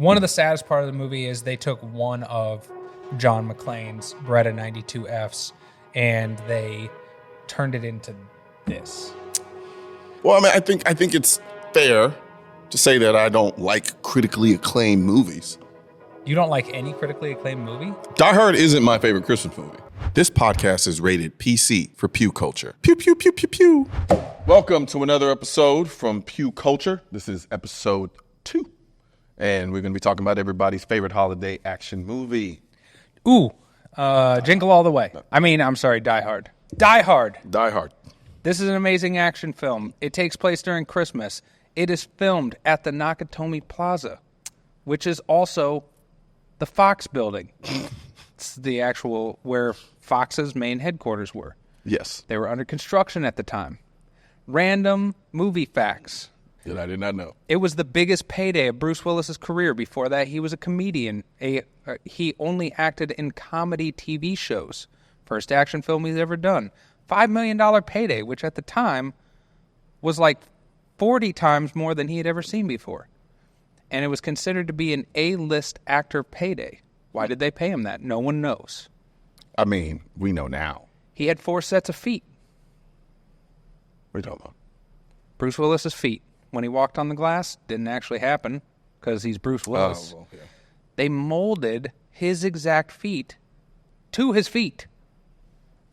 One of the saddest part of the movie is they took one of John McClane's Beretta 92Fs and they turned it into this. Well, I mean, I think it's fair to say that I don't like critically acclaimed movies. You don't like any critically acclaimed movie? Die Hard isn't my favorite Christmas movie. This podcast is rated PC for Pew Culture. Pew, pew, pew, pew, pew. Welcome to another episode from Pew Culture. This is episode 2. And we're going to be talking about everybody's favorite holiday action movie. Ooh, Jingle All the Way. Die Hard. Die Hard. Die Hard. This is an amazing action film. It takes place during Christmas. It is filmed at the Nakatomi Plaza, which is also the Fox building. It's the actual where Fox's main headquarters were. Yes. They were under construction at the time. Random movie facts. That I did not know. It was the biggest payday of Bruce Willis's career. Before that, he was a comedian. He only acted in comedy TV shows. First action film he's ever done. $5 million payday, which at the time was like 40 times more than he had ever seen before. And it was considered to be an A-list actor payday. Why did they pay him that? No one knows. I mean, we know now. He had 4 sets of feet. What are you talking about? Bruce Willis's feet. When he walked on the glass, didn't actually happen because he's Bruce Willis. Oh, well, yeah. They molded his exact feet to his feet.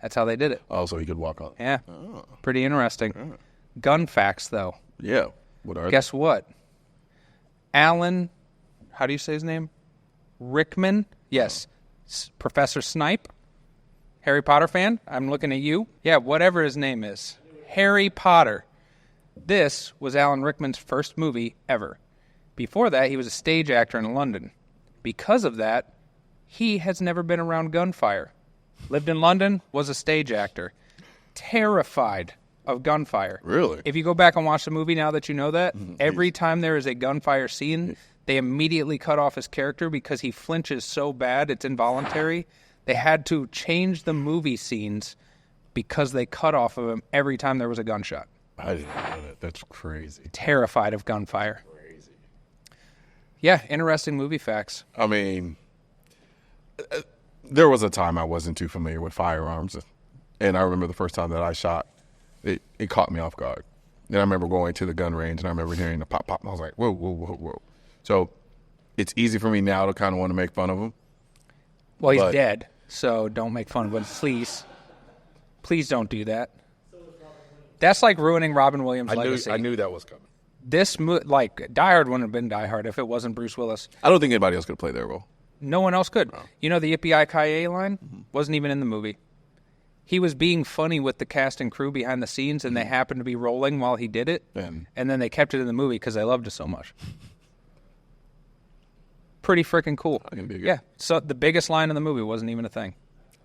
That's how they did it. Oh, so he could walk on. Yeah. Oh. Pretty interesting. Oh. Gun facts, though. Yeah. What are Guess what? Alan, how do you say his name? Rickman? Yes. Professor Snipe? Harry Potter fan? I'm looking at you. Yeah, whatever his name is. Harry Potter. This was Alan Rickman's first movie ever. Before that, he was a stage actor in London. Because of that, he has never been around gunfire. Lived in London, was a stage actor. Terrified of gunfire. Really? If you go back and watch the movie now that you know that, every time there is a gunfire scene, they immediately cut off his character because he flinches so bad it's involuntary. They had to change the movie scenes because they cut off of him every time there was a gunshot. I didn't know that. That's crazy. Terrified of gunfire. Crazy. Yeah, interesting movie facts. I mean, there was a time I wasn't too familiar with firearms. And I remember the first time that I shot, it caught me off guard. And I remember going to the gun range and I remember hearing the pop, pop. And I was like, whoa, whoa, whoa, whoa. So it's easy for me now to kind of want to make fun of him. Well, he's dead, so don't make fun of him. Please. Please don't do that. That's like ruining Robin Williams' legacy. I knew that was coming. Die Hard wouldn't have been Die Hard if it wasn't Bruce Willis. I don't think anybody else could play their role. No one else could. No. You know the Yippee-Ki-Yay line? Wasn't even in the movie. He was being funny with the cast and crew behind the scenes, and they happened to be rolling while he did it. And then they kept it in the movie because they loved it so much. Pretty freaking cool. I can dig it. Yeah. So the biggest line in the movie wasn't even a thing.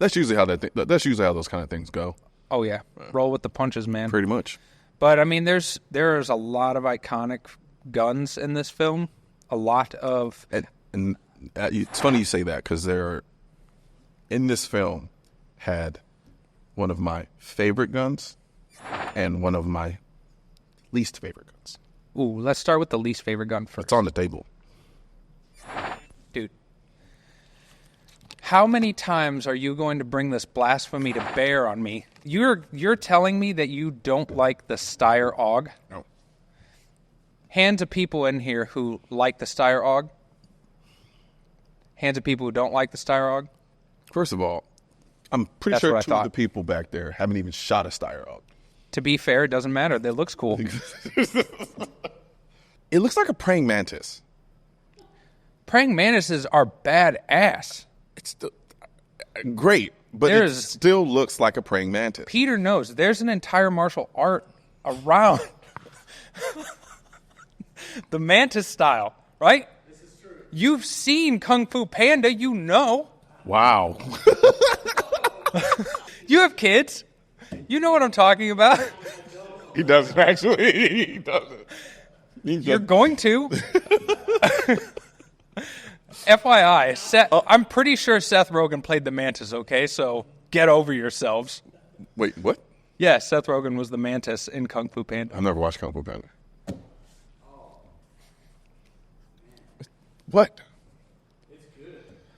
That's usually how those kind of things go. Oh, yeah. Roll with the punches, man. Pretty much. But, I mean, there's a lot of iconic guns in this film. A lot of... And it's funny you say that because in this film, had one of my favorite guns and one of my least favorite guns. Ooh, let's start with the least favorite gun first. It's on the table. Dude. How many times are you going to bring this blasphemy to bear on me? You're telling me that you don't like the Steyr AUG? No. Hands of people in here who like the Steyr AUG? Hands of people who don't like the Steyr AUG? First of all, I'm pretty sure two of the people back there haven't even shot a Steyr AUG. To be fair, it doesn't matter. It looks cool. It looks like a praying mantis. Praying mantises are badass. It's still great, but it still looks like a praying mantis. Peter knows there's an entire martial art around the mantis style, right? This is true. You've seen Kung Fu Panda, you know. Wow. You have kids. You know what I'm talking about. He doesn't actually. He doesn't. You're going to. FYI, I'm pretty sure Seth Rogen played the Mantis, okay? So get over yourselves. Wait, what? Yeah, Seth Rogen was the Mantis in Kung Fu Panda. I've never watched Kung Fu Panda. What?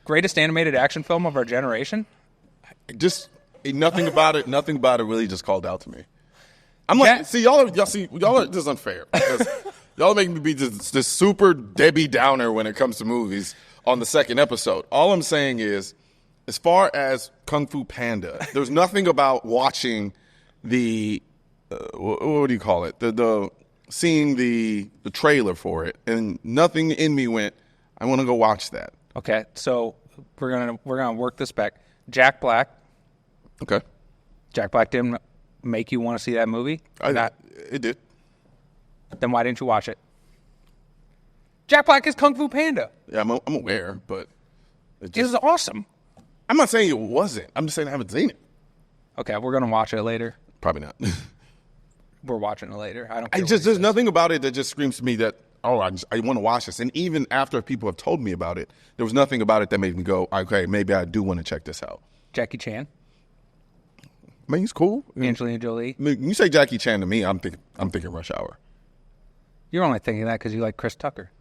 Greatest animated action film of our generation? Just nothing about it. Nothing about it really just called out to me. I'm like, y'all are this is unfair because y'all are making me be this super Debbie Downer when it comes to movies on the second episode. All I'm saying is, as far as Kung Fu Panda, there's nothing about watching the what do you call it? The seeing the trailer for it, and nothing in me went, I want to go watch that. Okay, so we're gonna work this back. Jack Black. Okay. Jack Black didn't make you want to see that movie? It did. Then why didn't you watch it? Jack Black is Kung Fu Panda. Yeah, I'm aware, but It was awesome. I'm not saying it wasn't. I'm just saying I haven't seen it. Okay, we're gonna watch it later. Probably not. We're watching it later. I don't care. There's nothing about it that just screams to me that, I want to watch this. And even after people have told me about it, there was nothing about it that made me go, okay, maybe I do want to check this out. Jackie Chan. I mean, he's cool. Angelina Jolie. I mean, you say Jackie Chan to me, I'm thinking Rush Hour. You're only thinking that because you like Chris Tucker.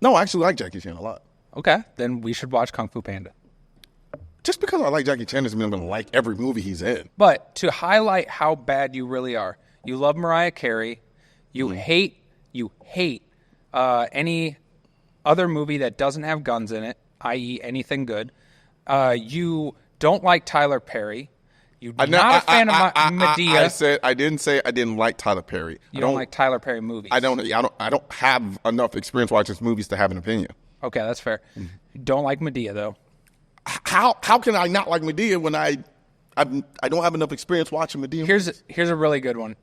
No, I actually like Jackie Chan a lot. Okay, then we should watch Kung Fu Panda. Just because I like Jackie Chan doesn't mean I'm going to like every movie he's in. But to highlight how bad you really are, you love Mariah Carey. You hate any other movie that doesn't have guns in it, i.e. anything good. You don't like Tyler Perry. You're not a fan of Medea. I didn't say I didn't like Tyler Perry. You don't like Tyler Perry movies. I don't have enough experience watching movies to have an opinion. Okay, that's fair. Don't like Medea though. How can I not like Medea when I don't have enough experience watching Medea? Here's a really good one.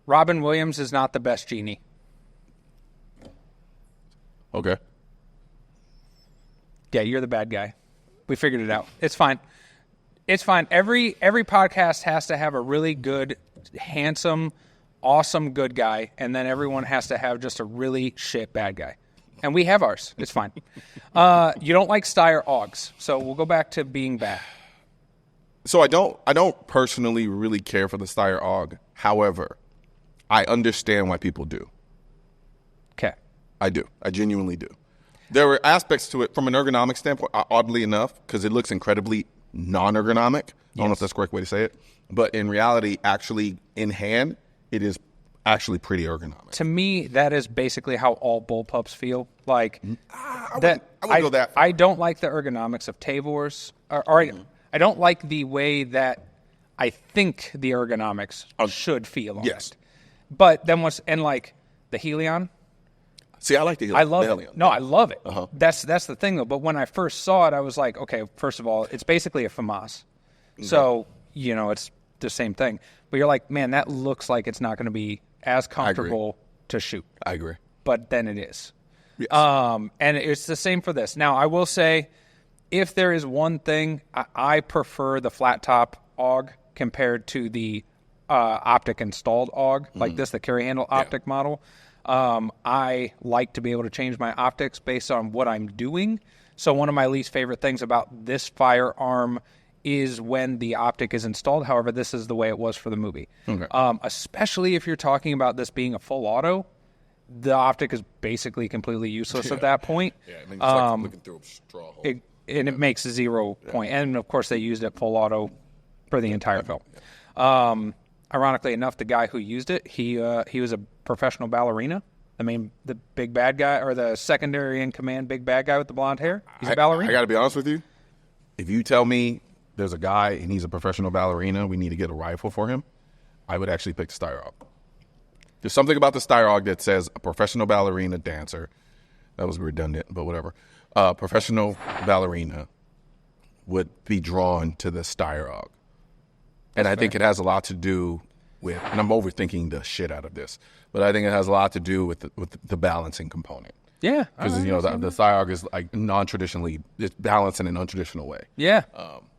Robin Williams is not the best genie. Okay. Yeah, you're the bad guy. We figured it out. It's fine. It's fine. Every podcast has to have a really good, handsome, awesome good guy, and then everyone has to have just a really shit bad guy. And we have ours. It's fine. You don't like Steyr Oggs, so we'll go back to being bad. So I don't personally really care for the Steyr Ogg. However, I understand why people do. Okay. I do. I genuinely do. There were aspects to it from an ergonomic standpoint, oddly enough, because it looks incredibly non-ergonomic. I don't know if that's the correct way to say it. But in reality, actually, in hand, it is actually pretty ergonomic. To me, that is basically how all bullpups feel. Like I wouldn't go that far. I don't like the ergonomics of Tavor's. I don't like the way that I think the ergonomics should feel on it. But then like the Helion. See, I like the Helion. I love it. No, I love it. Uh-huh. That's the thing, though. But when I first saw it, I was like, okay, first of all, it's basically a FAMAS. Mm-hmm. So, it's the same thing. But you're like, man, that looks like it's not going to be as comfortable to shoot. I agree. But then it is. Yes. And it's the same for this. Now, I will say, if there is one thing, I prefer the flat top AUG compared to the optic installed AUG, like this, the carry handle optic model. I like to be able to change my optics based on what I'm doing. So one of my least favorite things about this firearm is when the optic is installed. However, this is the way it was for the movie. Okay. Especially if you're talking about this being a full auto, the optic is basically completely useless at that point. Yeah, I mean, it's like looking through a straw hole. It makes 0 point. And, of course, they used it full auto for the entire film. Ironically enough, the guy who used it, he was a professional ballerina. The big bad guy, or the secondary in command big bad guy with the blonde hair. He's a ballerina. I got to be honest with you. If you tell me there's a guy and he's a professional ballerina, we need to get a rifle for him, I would actually pick the Steyr Ogg. There's something about the Steyr Ogg that says a professional ballerina dancer. That was redundant, but whatever. Professional ballerina would be drawn to the Steyr Ogg. And I think it has a lot to do with, and I'm overthinking the shit out of this, but I think it has a lot to do with the balancing component. Yeah. Because, the Steyr Ogg is like non-traditionally, it's balanced in a non-traditional way. Yeah.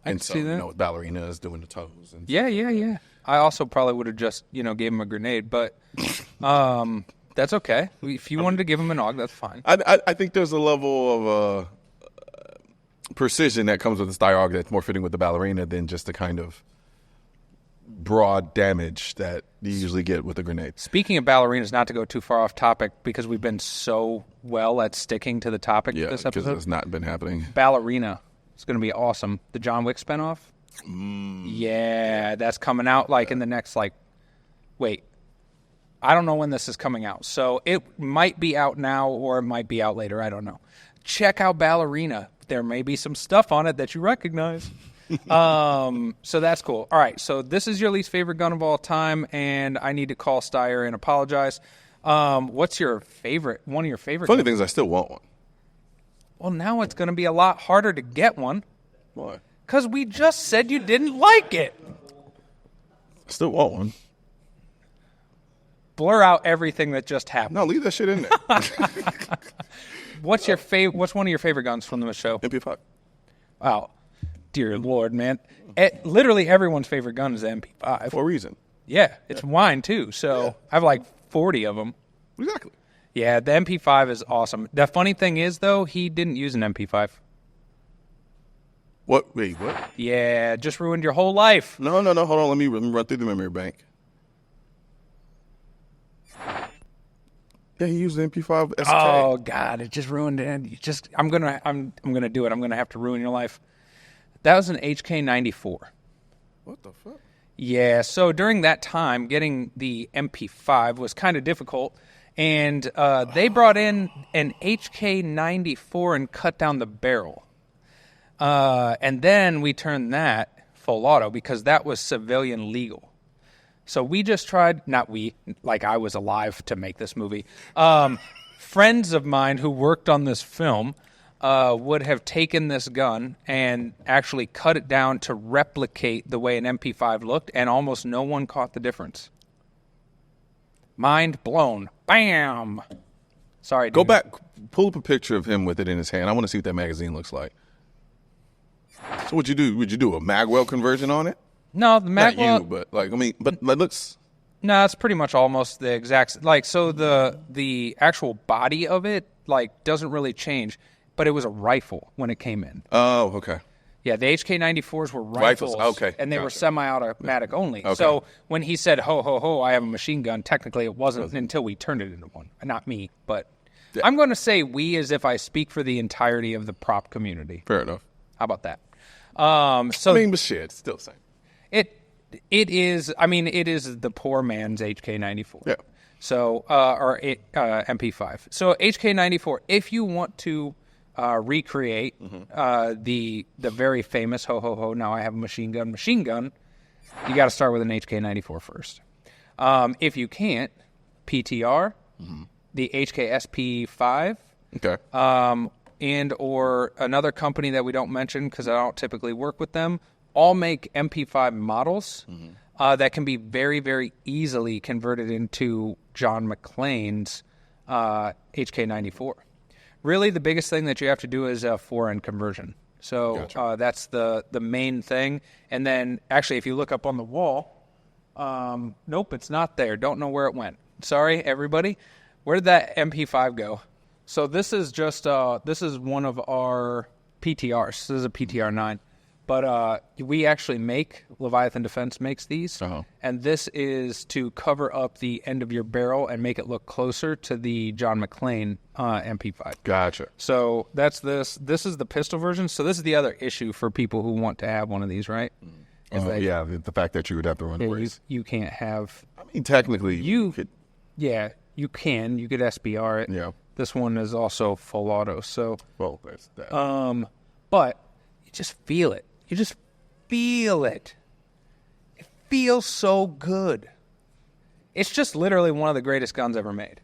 And so, with ballerinas doing the toes. And yeah. I also probably would have just, gave him a grenade, but that's okay. If you wanted to give him an AUG, that's fine. I think there's a level of precision that comes with the Steyr Ogg that's more fitting with the ballerina than just the kind of broad damage that you usually get with a grenade. Speaking of ballerinas, not to go too far off topic, because we've been so well at sticking to the topic this episode. Because it's not been happening. Ballerina. It's going to be awesome. The John Wick spinoff? Yeah, that's coming out in the next, wait. I don't know when this is coming out. So it might be out now or it might be out later. I don't know. Check out Ballerina. There may be some stuff on it that you recognize. So that's cool. All right, so this is your least favorite gun of all time, and I need to call Steyer and apologize. What's your favorite? One of your favorite? Funny guns? thing is, I still want one. Well, now it's going to be a lot harder to get one. Why? Because we just said you didn't like it. I still want one. Blur out everything that just happened. No, leave that shit in there. What's your favorite? What's one of your favorite guns from the show? MP5. Wow, dear Lord, man! Literally everyone's favorite gun is the MP5 For a reason. Yeah, it's mine too. So I have 40 of them. Exactly. Yeah, the MP5 is awesome. The funny thing is, though, he didn't use an MP5. What? Wait, what? Yeah, just ruined your whole life. No. Hold on. Let me run through the memory bank. Yeah, he used the MP5 SK. Oh God, it just ruined it. I'm gonna do it. I'm gonna have to ruin your life. That was an HK94. What the fuck? Yeah, so during that time, getting the MP5 was kind of difficult, and they brought in an HK94 and cut down the barrel. And then we turned that full auto because that was civilian legal. So we just tried, not we, I was alive to make this movie. Friends of mine who worked on this film would have taken this gun and actually cut it down to replicate the way an MP5 looked, and almost no one caught the difference. Mind blown. Bam! Sorry, dude. Go back, pull up a picture of him with it in his hand. I want to see what that magazine looks like. So what'd you do? Would you do a Magwell conversion on it? No, the Magwell... Not you, but it looks... No, it's pretty much almost the exact... so the actual body of it, doesn't really change, but it was a rifle when it came in. Oh, okay. Yeah, the HK94s were rifles. Okay. And they were semi-automatic only. Okay. So when he said, ho, ho, ho, I have a machine gun, technically it wasn't until we turned it into one. Not me, but... Yeah. I'm going to say we as if I speak for the entirety of the prop community. Fair enough. How about that? But shit, it's still the same. It is. I mean, it is the poor man's HK94. Yeah. So, MP5. So HK94. If you want to recreate the very famous ho ho ho, now I have a machine gun, you got to start with an HK94 first. If you can't, PTR, the HKSP5. Okay. And or another company that we don't mention because I don't typically work with them, all make MP5 models that can be very, very easily converted into John McClane's HK94. Really, the biggest thing that you have to do is a forend conversion. So gotcha. That's the main thing. And then, actually, if you look up on the wall, nope, it's not there. Don't know where it went. Sorry, everybody. Where did that MP5 go? So this is just this is one of our PTRs. This is a PTR 9, but we actually make Leviathan Defense makes these, and this is to cover up the end of your barrel and make it look closer to the John McClane MP5. Gotcha. So that's this. This is the pistol version. So this is the other issue for people who want to have one of these, right? Yeah, the fact that you would have to run a race. You can't have. I mean, technically, you could. Yeah, you can. You could SBR it. Yeah. This one is also full auto, so... Well, there's that. But you just feel it. You just feel it. It feels so good. It's just literally one of the greatest guns ever made.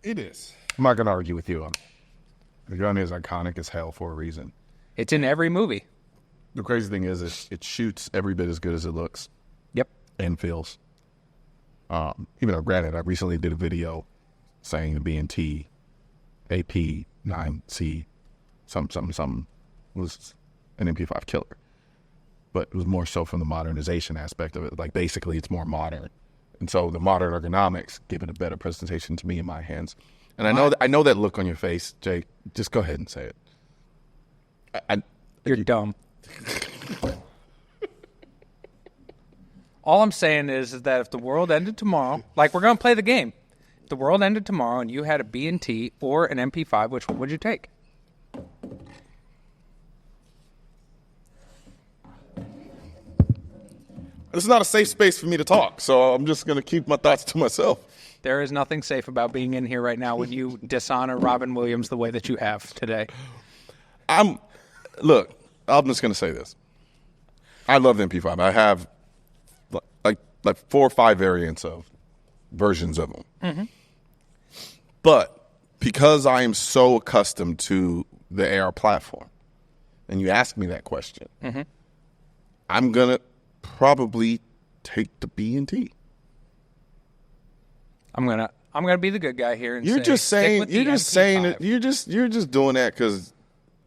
It is. I'm not going to argue with you. The gun is iconic as hell for a reason. It's in every movie. The crazy thing is it shoots every bit as good as it looks. Yep. And feels. Even though, granted, I recently did a video saying the B&T AP9C some was an MP5 killer. But it was more so from the modernization aspect of it. Basically, it's more modern. And so the modern ergonomics give it a better presentation to me in my hands. And I know that look on your face, Jake. Just go ahead and say it. You're dumb. All I'm saying is that if the world ended tomorrow, like we're going to play the game. If the world ended tomorrow and you had a B&T or an MP5, which one would you take? This is not a safe space for me to talk, so I'm just going to keep my thoughts to myself. There is nothing safe about being in here right now when you dishonor Robin Williams the way that you have today. Look, I'm just going to say this. I love the MP5. I have like 4 or 5 variants of versions of them. Mm-hmm. But because I am so accustomed to the AR platform, and you ask me that question, mm-hmm. I'm going to probably take the B&T. I'm gonna be the good guy here and you're just saying it. You're just doing that because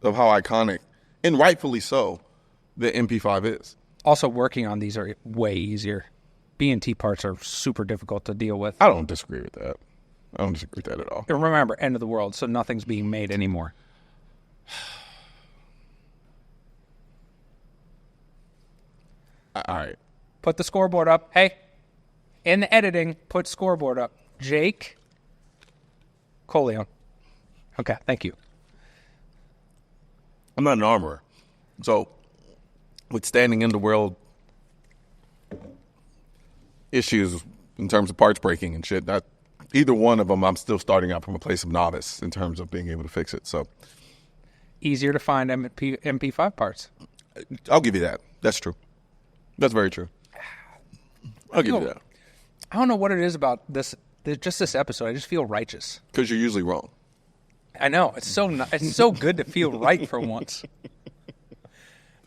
of how iconic and rightfully so the MP5 is. Also, working on these are way easier. B&T parts are super difficult to deal with. I don't disagree with that. I don't disagree with that at all. And remember, end of the world, so nothing's being made anymore. All right. Put the scoreboard up. Hey, in the editing, put scoreboard up. Jake Colion. Okay, thank you. I'm not an armorer. So, with standing in the world issues in terms of parts breaking and shit, either one of them, I'm still starting out from a place of novice in terms of being able to fix it. So, easier to find MP5 parts. I'll give you that. That's true. That's very true. I'll give you that. I don't know what it is about this episode. I just feel righteous. Because you're usually wrong. I know. It's so good to feel right for once.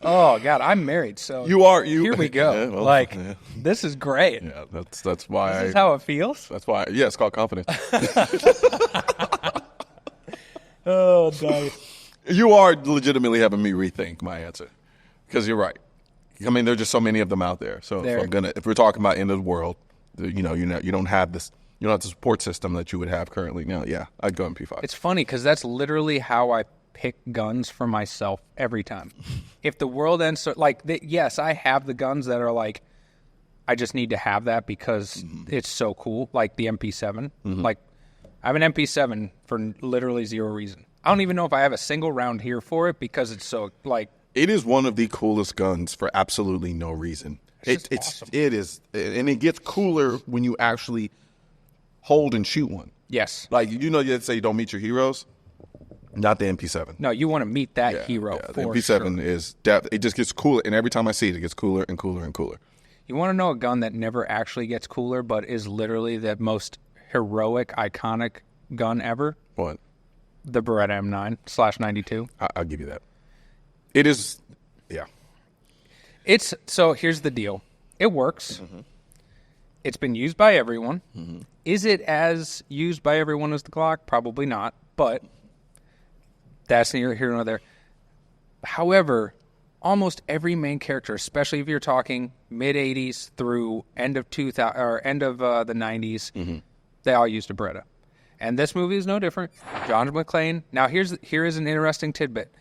Oh God, I'm married, so here we go. Yeah, well, this is great. Yeah, that's why. This is how it feels. That's why. Yeah, it's called confidence. Oh, nice. You are legitimately having me rethink my answer because you're right. I mean, there's just so many of them out there. So if we're talking about end of the world, you don't have this. You don't have the support system that you would have currently. No, yeah, I'd go MP5. It's funny because that's literally how I pick guns for myself every time. If the world ends, yes, I have the guns that are like, I just need to have that because it's so cool, like the MP7. Mm-hmm. Like, I have an MP7 for literally zero reason. I don't even know if I have a single round here for it because it's so, like... It is one of the coolest guns for absolutely no reason. It's awesome. It is, and it gets cooler when you actually hold and shoot one. Yes. Like, you say don't meet your heroes? Not the MP7. No, you want to meet that hero for the MP7 sure. is it just gets cooler, and every time I see it, it gets cooler and cooler and cooler. You want to know a gun that never actually gets cooler, but is literally the most heroic, iconic gun ever? What? The Beretta M9/92. I'll give you that. It is, yeah. So here's the deal. It works. Mm-hmm. It's been used by everyone. Mm-hmm. Is it as used by everyone as the Glock? Probably not, but that's neither here nor there. However, almost every main character, especially if you're talking mid-'80s through end of the 90s, mm-hmm. they all used a Beretta. And this movie is no different. John McClane. Now, here is an interesting tidbit.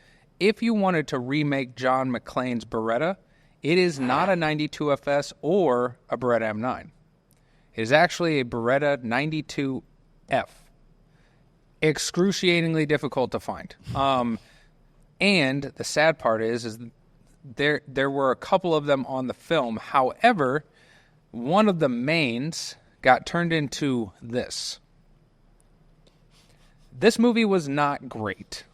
If you wanted to remake John McClane's Beretta, it is not a 92 FS or a Beretta M9. It is actually a Beretta 92F. Excruciatingly difficult to find. And the sad part is there were a couple of them on the film. However, one of the mains got turned into this. This movie was not great.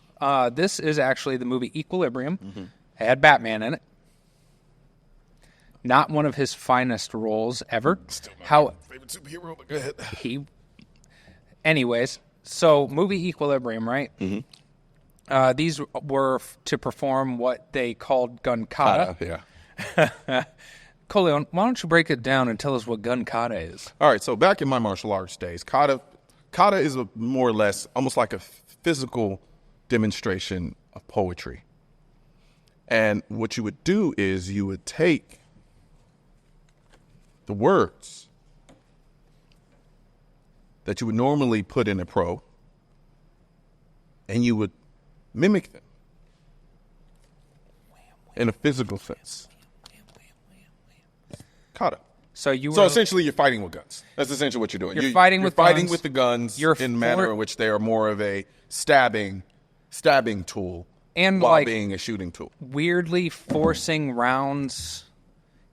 This is actually the movie Equilibrium. Mm-hmm. It had Batman in it. Not one of his finest roles ever. Still my favorite superhero, but go ahead. Anyways, so movie Equilibrium, right? Mm-hmm. These were to perform what they called gun kata. Yeah. Colion, why don't you break it down and tell us what gun kata is? All right, so back in my martial arts days, kata is more or less almost like a physical demonstration of poetry. And what you would do is you would take the words that you would normally put in a pro and you would mimic them in a physical sense. Kata. So essentially, you're fighting with guns. That's essentially what you're doing. You're fighting with the guns in a manner in which they are more of a stabbing tool, and while being a shooting tool. Weirdly forcing rounds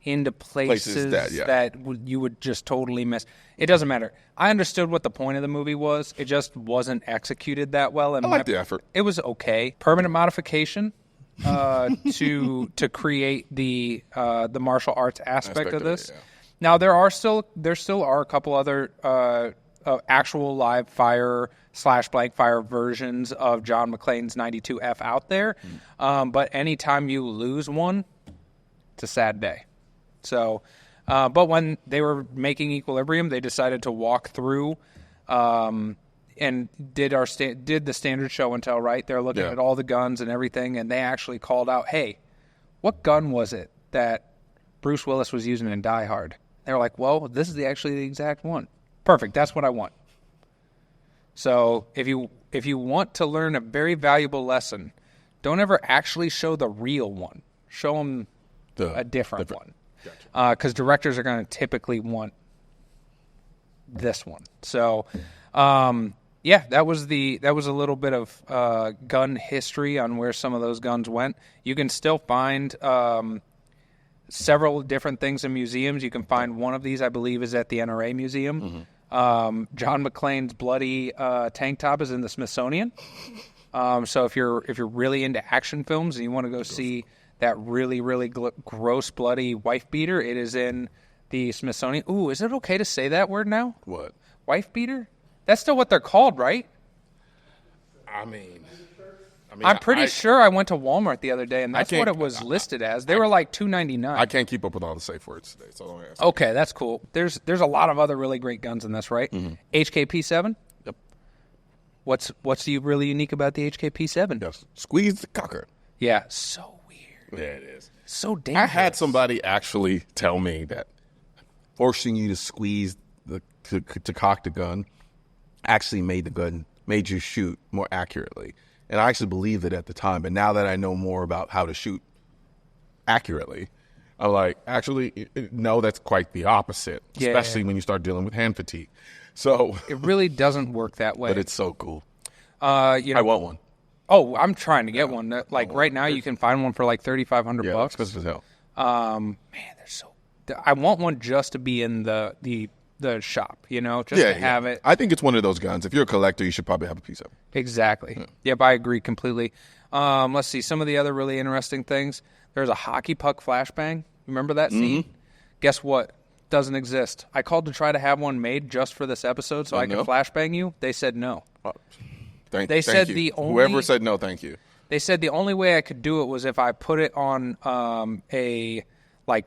into places that you would just totally miss. It doesn't matter. I understood what the point of the movie was. It just wasn't executed that well. And I like the effort. It was okay. Permanent modification to create the martial arts aspect of this. Now there still are a couple other actual live fire / blank fire versions of John McClane's 92F out there, but anytime you lose one, it's a sad day. So, but when they were making Equilibrium, they decided to walk through and did the standard show and tell. Right, they're looking at all the guns and everything, and they actually called out, "Hey, what gun was it that Bruce Willis was using in Die Hard?" They were like, "Well, this is actually the exact one. Perfect. That's what I want." So if you want to learn a very valuable lesson, don't ever actually show the real one. Show them a different one. Because directors are going to typically want this one. So, that was a little bit of gun history on where some of those guns went. You can still find several different things in museums. You can find one of these, I believe, is at the NRA Museum. John McClane's bloody tank top is in the Smithsonian. So if you're really into action films and you want to go see that really, really gross, bloody wife beater, it is in the Smithsonian. Ooh, is it okay to say that word now? What? Wife beater? That's still what they're called, right? I'm pretty sure I went to Walmart the other day, and that's what it was listed as. They were like $2.99. I can't keep up with all the safe words today, so don't ask. Okay, that's cool. There's a lot of other really great guns in this, right? HKP7? Yep. What's really unique about the HKP7? Yes. Squeeze the cocker. Yeah, so weird. Yeah, it is. So dangerous. I had somebody actually tell me that forcing you to squeeze to cock the gun actually made you shoot more accurately. And I actually believed it at the time. But now that I know more about how to shoot accurately, I'm like, actually, no, that's quite the opposite, especially when you start dealing with hand fatigue. So it really doesn't work that way. But it's so cool. I want one. Oh, I'm trying to get one. Like right now, you can find one for like $3,500. Yeah, expensive as hell. Man, they're so. I want one just to be in the shop, just to have it. I think it's one of those guns. If you're a collector, you should probably have a piece of it. Exactly. Yep, I agree completely. Let's see some of the other really interesting things. There's a hockey puck flashbang. Remember that scene? Guess what? Doesn't exist. I called to try to have one made just for this episode so I could flashbang you. They said no. Thank you. Whoever said no, thank you. They said the only way I could do it was if I put it on a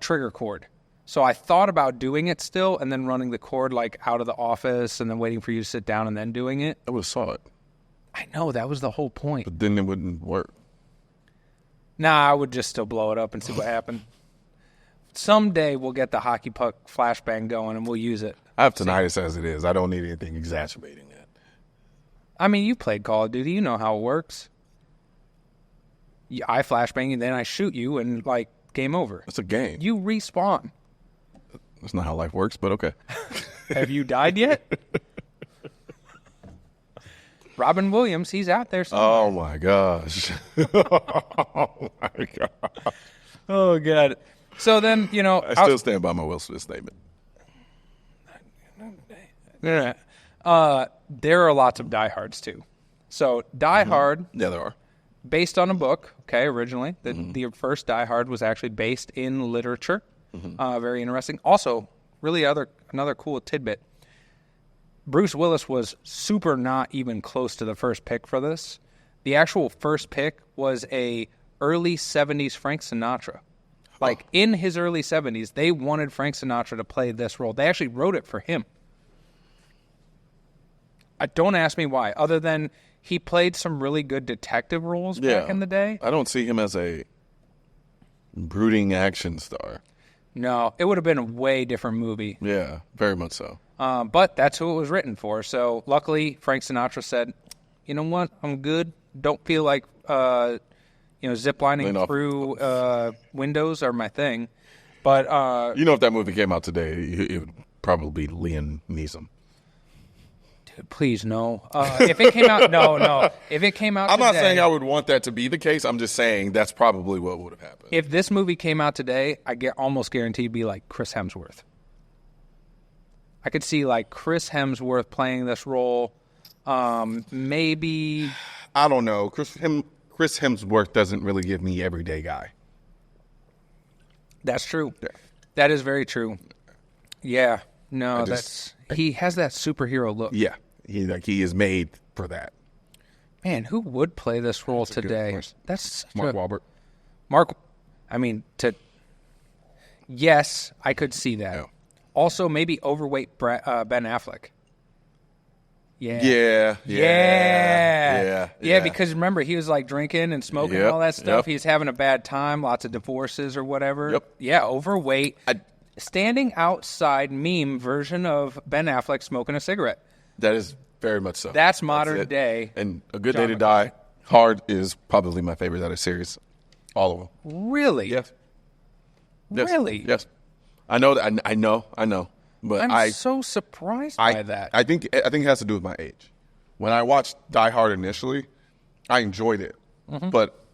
trigger cord. So I thought about doing it still and then running the cord out of the office and then waiting for you to sit down and then doing it. I would have saw it. I know, that was the whole point. But then it wouldn't work. Nah, I would just still blow it up and see what happened. Someday we'll get the hockey puck flashbang going and we'll use it. I have tinnitus as it is. I don't need anything exacerbating that. I mean, you played Call of Duty. You know how it works. I flashbang you, then I shoot you, and game over. It's a game. You respawn. That's not how life works, but okay. Have you died yet? Robin Williams, he's out there somewhere. Oh, my gosh. Oh, my God. Oh, God. So then, I still stand by my Will Smith statement. Yeah. There are lots of diehards, too. So, Die Hard. Yeah, there are. Based on a book, originally. The first Die Hard was actually based in literature. Very interesting. Also, really another cool tidbit. Bruce Willis was super not even close to the first pick for this. The actual first pick was a early 70s Frank Sinatra. In his early 70s, they wanted Frank Sinatra to play this role. They actually wrote it for him. Don't ask me why, other than he played some really good detective roles back in the day. I don't see him as a brooding action star. No, it would have been a way different ose. Yeah, very much so. But that's who it was written for. So luckily, Frank Sinatra said, "You know what? I'm good. Don't feel like ziplining through windows are my thing." But you know, if that movie came out today, it would probably be Liam Neeson. dude, please no. If it came out, no. If it came out, I'm not today, saying I would want that to be the case. I'm just saying that's probably what would have happened. If this movie came out today, almost guaranteed it'd be like Chris Hemsworth. I could see like Chris Hemsworth playing this role. Maybe I don't know. Chris Hemsworth doesn't really give me everyday guy. that's true. Yeah. That is very true. Yeah. No, he has that superhero look. Yeah, he is made for that. Man, who would play this role today? That's such Mark Wahlberg. Yes, I could see that. Yeah. Also, maybe overweight Ben Affleck. Yeah. Yeah, because remember, he was like drinking and smoking and all that stuff. He's having a bad time, lots of divorces or whatever. Yep. Yeah, overweight. Standing outside meme version of Ben Affleck smoking a cigarette. That is very much so. That's modern day. And A Good Day to Die Hard is probably my favorite out of series. All of them. Really? Yes. Really? Yes. I know that. I know. But I'm so surprised by that. I think it has to do with my age. When I watched Die Hard initially, I enjoyed it, but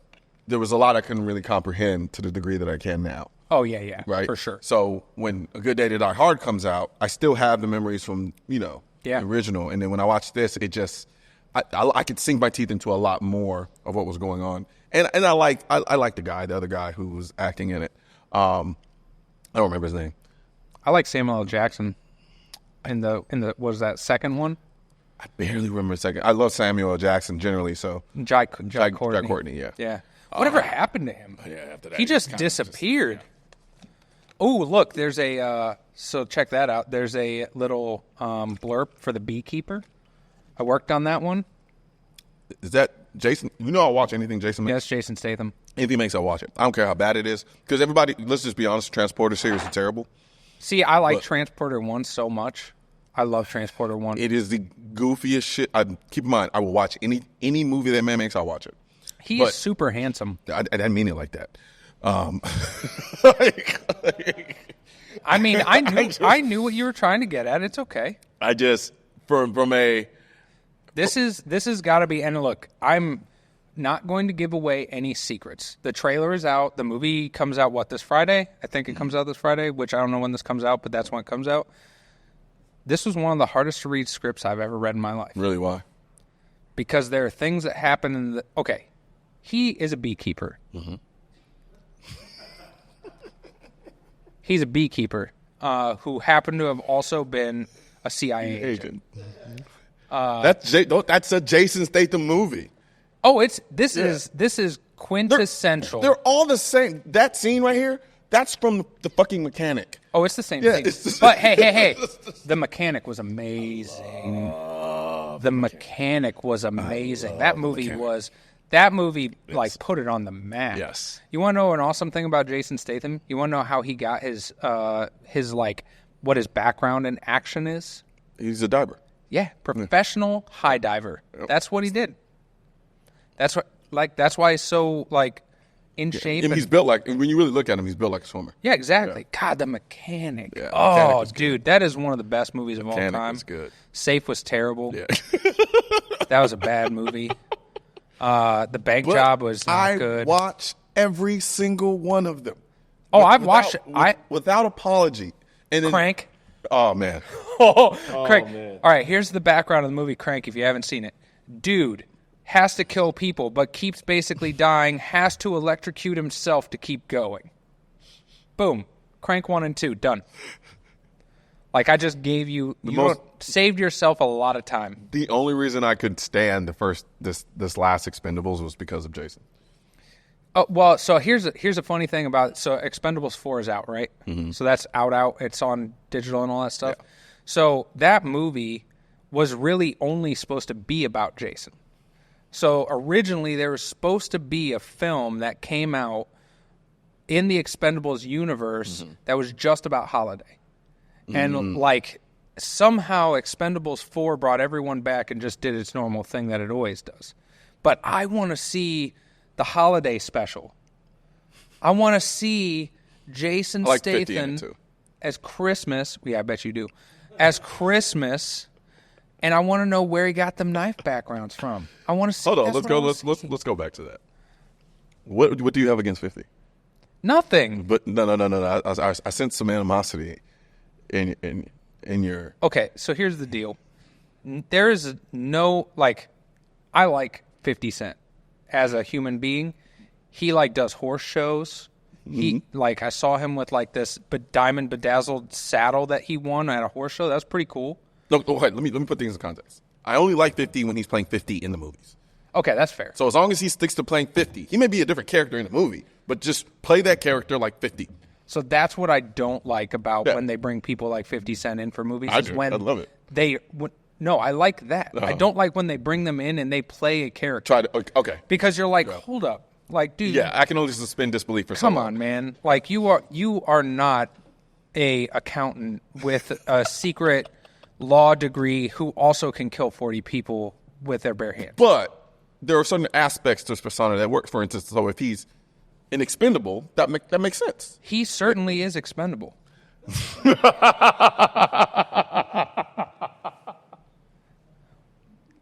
there was a lot I couldn't really comprehend to the degree that I can now. Oh yeah, Right, for sure. So when A Good Day to Die Hard comes out, I still have the memories from the original, and then when I watch this, it just I could sink my teeth into a lot more of what was going on, and I like the other guy who was acting in it. I don't remember his name. I like Samuel L. Jackson in the was that second one? I barely remember a second. I love Samuel L. Jackson generally, so Jai Courtney. yeah. Yeah. Whatever happened to him? Yeah, after that, He just disappeared. Oh, look, there's a so check that out. There's a little blurb for The Beekeeper. I worked on that one. Is that Jason? You know, I'll watch anything Jason makes. Yes, Jason Statham. If he makes, I'll watch it. I don't care how bad it is, because everybody. Let's just be honest. Transporter series is terrible. See, I like Transporter 1 so much. I love Transporter 1. It is the goofiest shit. Keep in mind, I will watch any movie that man makes. I'll watch it. He is super handsome. I didn't mean it like that. I mean, I knew what you were trying to get at. It's okay. I just from a. This has got to be. And look, I'm not going to give away any secrets. The trailer is out. The movie comes out, this Friday? I think it comes out this Friday, which I don't know when this comes out, but that's when it comes out. This was one of the hardest to read scripts I've ever read in my life. Really, why? Because there are things that happen in the... Okay, he is a beekeeper. Mm-hmm. He's a beekeeper who happened to have also been a CIA agent. That's a Jason Statham movie. Oh, this is quintessential. They're all the same. That scene right here, that's from the fucking Mechanic. Oh, it's the same thing. But hey, the Mechanic was amazing. The Mechanic was amazing. That movie like put it on the map. Yes. You want to know an awesome thing about Jason Statham? You want to know how he got his like what his background in action is? He's a diver. Yeah, professional high diver. Yep. That's what he did. That's why he's so like in shape. And he's built like, when you really look at him, he's built like a swimmer. Yeah, exactly. Yeah. God, The Mechanic. Yeah, oh, dude, that is one of the best movies of all time. Mechanic was good. Safe was terrible. Yeah. That was a bad movie. The Bank Job was not good. I watched every single one of them. Oh, I've watched it. Without apology. And then, Crank. Oh, man. Crank. Man. All right, here's the background of the movie Crank if you haven't seen it. Dude has to kill people, but keeps basically dying, has to electrocute himself to keep going. Boom. Crank 1 and 2, done. Like, I just gave you saved yourself a lot of time. The only reason I could stand this last Expendables was because of Jason. Oh, well, so here's a funny thing about it. So Expendables 4 is out, right? Mm-hmm. So that's out. It's on digital and all that stuff. Yeah. So that movie was really only supposed to be about Jason. So originally there was supposed to be a film that came out in the Expendables universe that was just about Holiday. And like somehow Expendables 4 brought everyone back and just did its normal thing that it always does. But I want to see the Holiday special. I want to see Jason I like 50 in it Statham too. as Christmas. Yeah, I bet you do. As Christmas, and I want to know where he got them knife backgrounds from. I want to see. Hold on, that's let's what I go. wanna Let's see. go back to that. What do you have against 50? Nothing. But no. I sense some animosity in your. Okay, so here's the deal. There is no, like, I like 50 Cent as a human being. He, like, does horse shows. He, like, I saw him with, like, this diamond bedazzled saddle that he won at a horse show. That was pretty cool. No, wait, let me put things in context. I only like 50 when he's playing 50 in the movies. Okay, that's fair. So as long as he sticks to playing 50, he may be a different character in the movie, but just play that character like 50. So that's what I don't like about Yeah. when they bring people like 50 Cent in for movies. I is do. when I love it. No, I like that. I don't like when they bring them in and they play a character. Okay. Because you're like, hold up. Like, dude. Yeah, I can only suspend disbelief for so Come long. on, man. Like, you are not a accountant with a secret law degree who also can kill 40 people with their bare hands. But there are certain aspects to his persona that work. For instance, so if he's inexpendable, that makes sense. He certainly is expendable.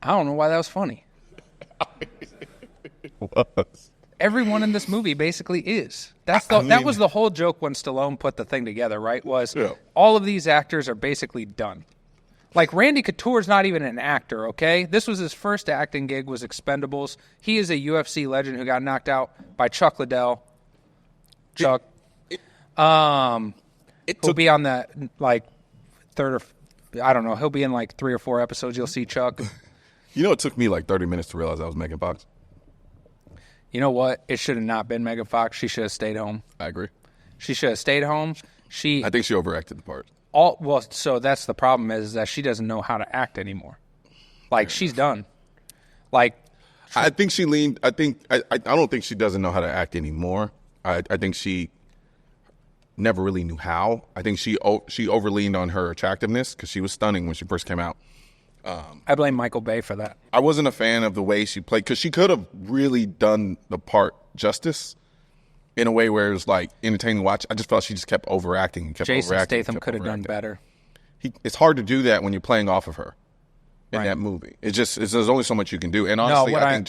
I don't know why that was funny. It was. Everyone in this movie basically is. That was the whole joke when Stallone put the thing together, right? Was all of these actors are basically done. Like, Randy Couture's not even an actor, okay? This was his first acting gig, was Expendables. He is a UFC legend who got knocked out by Chuck Liddell. Chuck. He'll be on that, like, third or... I don't know. He'll be in, like, 3 or 4 episodes. You'll see Chuck. You know, it took me like 30 minutes to realize I was Megan Fox. You know what? It should have not been Megan Fox. She should have stayed home. I agree. She should have stayed home. I think she overacted the part. So that's the problem is that she doesn't know how to act anymore. Like, she's done. Like, I think she leaned. I don't think she doesn't know how to act anymore. I think she never really knew how. I think she overleaned on her attractiveness because she was stunning when she first came out. I blame Michael Bay for that. I wasn't a fan of the way she played because she could have really done the part justice in a way where it was like entertaining to watch. I just felt she just kept overacting and kept Jason overacting. Statham could have done better. It's hard to do that when you're playing off of her in that movie. There's only so much you can do. And honestly, I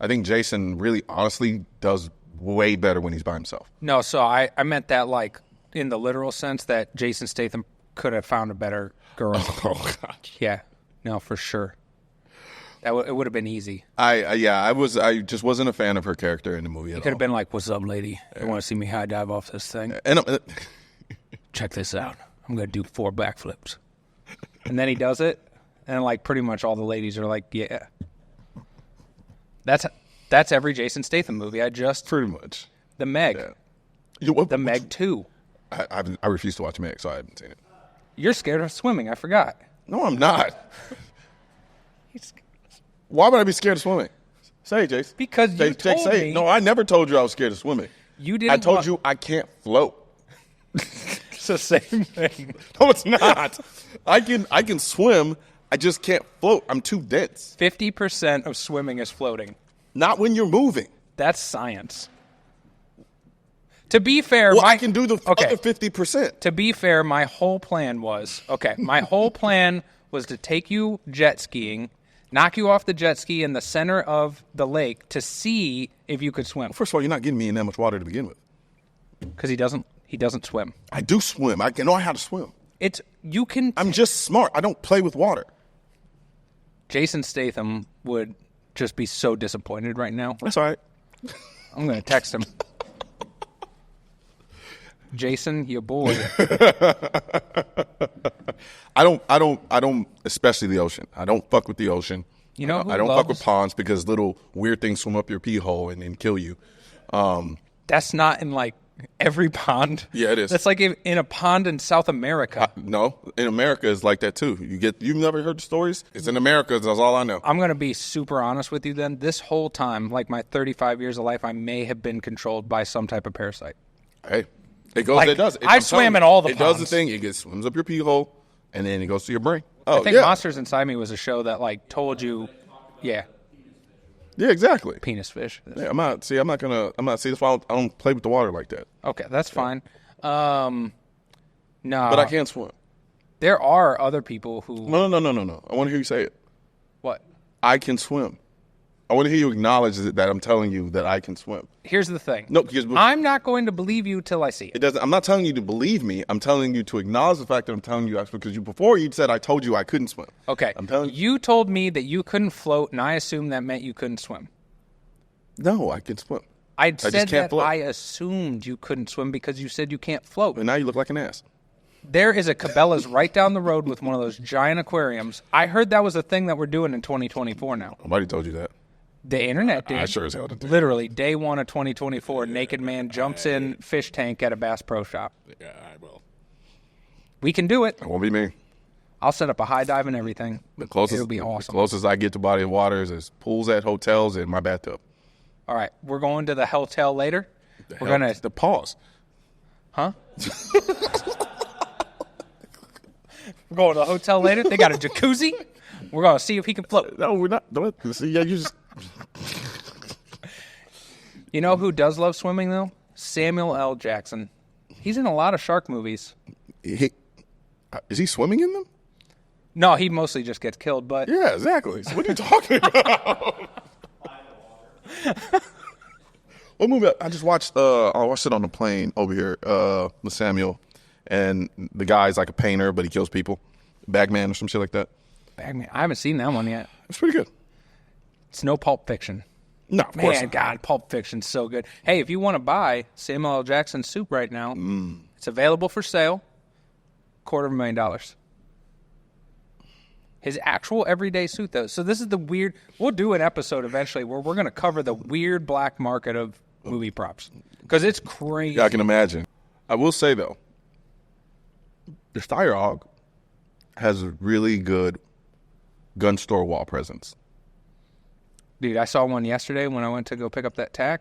think Jason really honestly does way better when he's by himself. No, so I meant that like in the literal sense that Jason Statham could have found a better girl. Oh gosh. Yeah. No, for sure. It would have been easy. I just wasn't a fan of her character in the movie at all. It could have been like, "What's up, lady? You want to see me high dive off this thing? And Check this out. I'm gonna do 4 backflips." And then he does it, and like pretty much all the ladies are like, "Yeah." That's every Jason Statham movie. pretty much The Meg, the Meg 2. I refuse to watch Meg, so I haven't seen it. You're scared of swimming. I forgot. No, I'm not. Why would I be scared of swimming? Say it, Jace. Because you told me. No, I never told you I was scared of swimming. You didn't. I told you I can't float. It's the same thing. No, it's not. I can swim. I just can't float. I'm too dense. 50% of swimming is floating. Not when you're moving. That's science. To be fair, I can do the other 50%. To be fair, my whole plan was to take you jet skiing, knock you off the jet ski in the center of the lake to see if you could swim. First of all, you're not getting me in that much water to begin with. Because he doesn't swim. I do swim. I know how to swim. I'm just smart. I don't play with water. Jason Statham would just be so disappointed right now. That's all right. I'm going to text him. Jason, your boy. I don't, especially the ocean. I don't fuck with the ocean. You know who I don't fuck with ponds because little weird things swim up your pee hole and then kill you. That's not in like every pond. Yeah, it is. That's like in a pond in South America. No, in America it's like that too. You've never heard the stories? It's in America. That's all I know. I'm going to be super honest with you then. This whole time, like my 35 years of life, I may have been controlled by some type of parasite. Hey, it goes. Like, it does. I swam in all the ponds. It does the thing. It swims up your pee hole, and then it goes to your brain. Oh, I think Monsters Inside Me was a show that like told you, yeah. Yeah, exactly. Penis fish. Yeah, I'm not. See, that's why I don't play with the water like that. Okay, that's fine. No. But I can't swim. There are other people who... No. I want to hear you say it. What? I can swim. I want to hear you acknowledge that I'm telling you that I can swim. Here's the thing. No, because I'm not going to believe you till I see it. It doesn't. I'm not telling you to believe me. I'm telling you to acknowledge the fact that I'm telling you because before you said I told you I couldn't swim. Okay. I'm telling you told me that you couldn't float, and I assumed that meant you couldn't swim. No, I can swim. I said just can't that float. I assumed you couldn't swim because you said you can't float. And now you look like an ass. There is a Cabela's right down the road with one of those giant aquariums. I heard that was a thing that we're doing in 2024 now. Nobody told you that. The internet did. I sure as hell did. Literally, day one of 2024, naked man jumps in fish tank at a Bass Pro Shop. Yeah, I will. We can do it. It won't be me. I'll set up a high dive and everything. It'll be awesome. The closest I get to body of water is pools at hotels and my bathtub. All right, we're going to the hotel later. The pause. Huh? We're going to the hotel later. They got a jacuzzi. We're going to see if he can float. No, we're not. Don't see. Yeah, you just. You know who does love swimming though? Samuel L. Jackson. He's in a lot of shark movies. Is he swimming in them? No, he mostly just gets killed. But yeah, exactly. So what are you talking about? What movie? I just watched. I watched it on the plane over here. With Samuel, and the guy's like a painter, but he kills people. Bagman or some shit like that. Bagman. I haven't seen that one yet. It's pretty good. It's no Pulp Fiction. No, of course Man, not. God, Pulp Fiction's so good. Hey, if you want to buy Samuel L. Jackson soup right now, it's available for sale. $250,000. His actual everyday suit, though. So this is the weird... We'll do an episode eventually where we're going to cover the weird black market of movie props. Because it's crazy. Yeah, I can imagine. I will say, though, the Firehog has a really good gun store wall presence. Dude, I saw one yesterday when I went to go pick up that tack.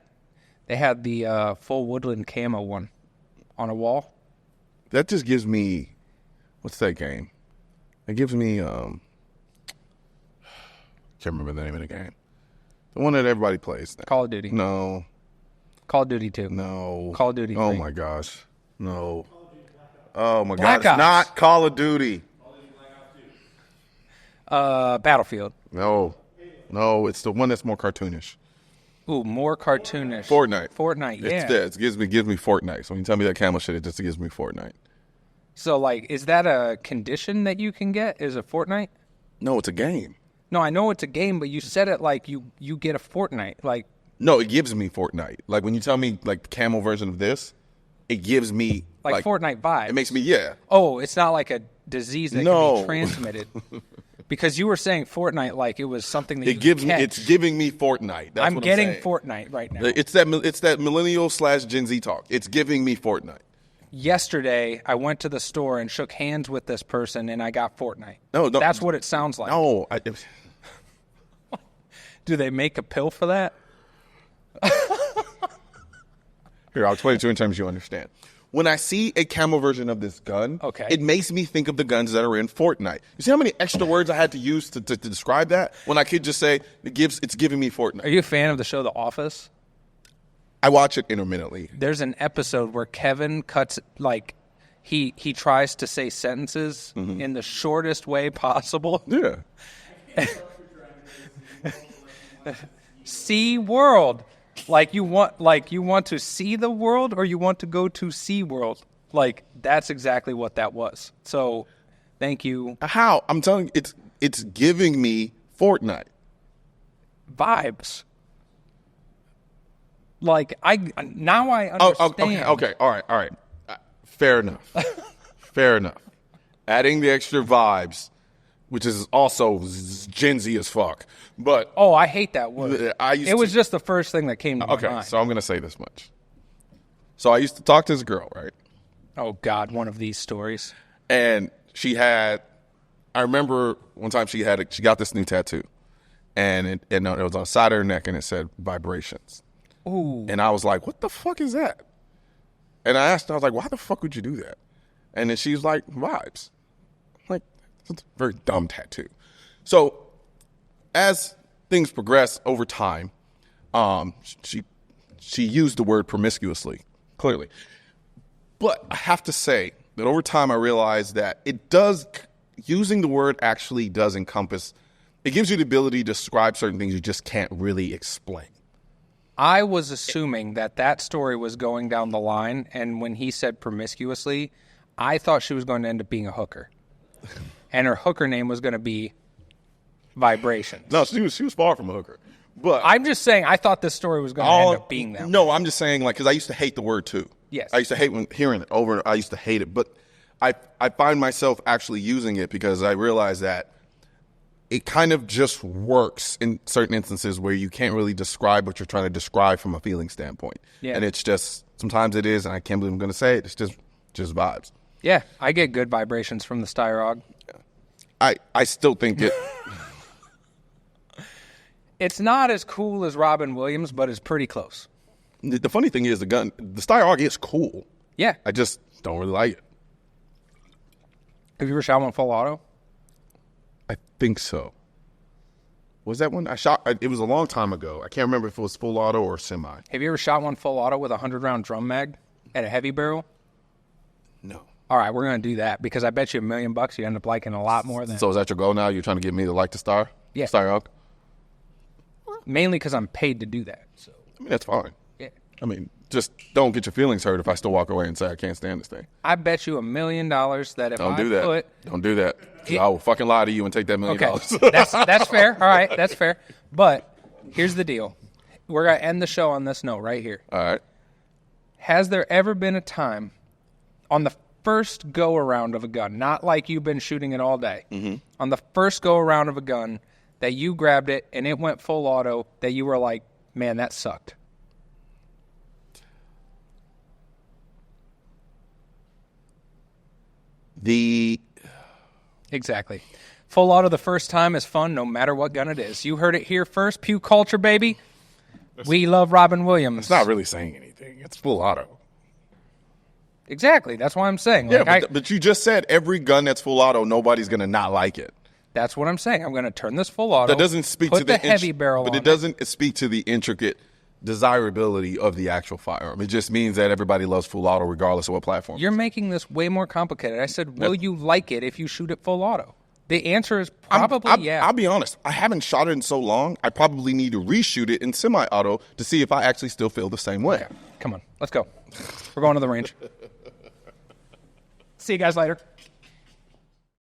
They had the full woodland camo one on a wall. That just gives me... What's that game? It gives me... can't remember the name of the game. The one that everybody plays. Call of Duty. No. Call of Duty 2. No. Call of Duty 3. Oh, my gosh. No. Oh, my Black God. It's Ops. not Call of Duty. Battlefield. No. No, it's the one that's more cartoonish. Ooh, more cartoonish. Fortnite, yeah. It gives me Fortnite. So when you tell me that camo shit, it just gives me Fortnite. So, like, is that a condition that you can get? Is a Fortnite? No, it's a game. No, I know it's a game, but you said it like you get a Fortnite. Like, no, it gives me Fortnite. Like, when you tell me, like, the camo version of this, it gives me... Like Fortnite vibes. It makes me, yeah. Oh, it's not like a disease that can be transmitted. Because you were saying Fortnite like it was something that It's giving me Fortnite. That's I'm what getting saying. Fortnite right now. It's that millennial / Gen Z talk. It's giving me Fortnite. Yesterday, I went to the store and shook hands with this person, and I got Fortnite. No, That's what it sounds like. No. Do they make a pill for that? Here, I'll explain it to you in terms you understand. When I see a camo version of this gun, it makes me think of the guns that are in Fortnite. You see how many extra words I had to use to describe that? When I could just say, it's giving me Fortnite. Are you a fan of the show The Office? I watch it intermittently. There's an episode where Kevin cuts, like, he tries to say sentences in the shortest way possible. Yeah. Sea World. Like you want to see the world or you want to go to Sea World. Like that's exactly what that was. So thank you. How? I'm telling you, it's giving me Fortnite. Vibes. Like I understand. Okay. All right. Fair enough. Fair enough. Adding the extra vibes, which is also Gen Z as fuck. But I hate that word. It was just the first thing that came to my mind. Okay, so I'm going to say this much. So I used to talk to this girl, right? Oh, God, one of these stories. And I remember one time she got this new tattoo. And it was on the side of her neck, and it said vibrations. Ooh. And I was like, what the fuck is that? And I asked her, I was like, why the fuck would you do that? And then she's like, vibes. I'm like, it's a very dumb tattoo. So as things progress over time. She used the word promiscuously, clearly. But I have to say that over time I realized that using the word actually does encompass, it gives you the ability to describe certain things you just can't really explain. I was assuming that story was going down the line, and when he said promiscuously, I thought she was going to end up being a hooker. And her hooker name was going to be Vibrations. No, she was far from a hooker. But I'm just saying I thought this story was going to end up being that. No, I'm just saying, like, because I used to hate the word too. Yes. I used to hate hearing it over. I used to hate it. But I find myself actually using it because I realize that it kind of just works in certain instances where you can't really describe what you're trying to describe from a feeling standpoint. Yeah. And it's just, sometimes it is, and I can't believe I'm going to say it, it's just vibes. Yeah, I get good vibrations from the Styrog. I still think it... It's not as cool as Robin Williams, but it's pretty close. The funny thing is, the Styrog is cool. Yeah. I just don't really like it. Have you ever shot one full auto? I think so. Was that one? It was a long time ago. I can't remember if it was full auto or semi. Have you ever shot one full auto with a 100-round drum mag at a heavy barrel? No. All right, we're going to do that because I bet you $1 million you end up liking a lot more than... So is that your goal now? You're trying to get me to like the Star? Yeah. Styrog? Mainly because I'm paid to do that. So I mean, that's fine. yeah. I mean, just don't get your feelings hurt if I still walk away and say I can't stand this thing. I bet you $1 million that if Don't do that. Don't do that. I will fucking lie to you and take that $1 million. Okay, that's fair. All right, that's fair. But here's the deal. We're going to end the show on this note right here. All right. Has there ever been a time on the first go-around of a gun, not like you've been shooting it all day, on the first go-around of a gun that you grabbed it and it went full auto that you were like, man, that sucked? Exactly. Full auto the first time is fun no matter what gun it is. You heard it here first. Pew Culture, baby. We love Robin Williams. It's not really saying anything. It's full auto. Exactly. That's why I'm saying. Yeah, but you just said every gun that's full auto, nobody's going to not like it. That's what I'm saying. I'm going to turn this full auto. That doesn't speak put to the heavy barrel but on it doesn't speak to the intricate desirability of the actual firearm. It just means that everybody loves full auto regardless of what platform. You're making this way more complicated. I said, will you like it if you shoot it full auto? The answer is probably yeah. I'll be honest. I haven't shot it in so long, I probably need to reshoot it in semi-auto to see if I actually still feel the same way. Okay. Come on. Let's go. We're going to the range. See you guys later.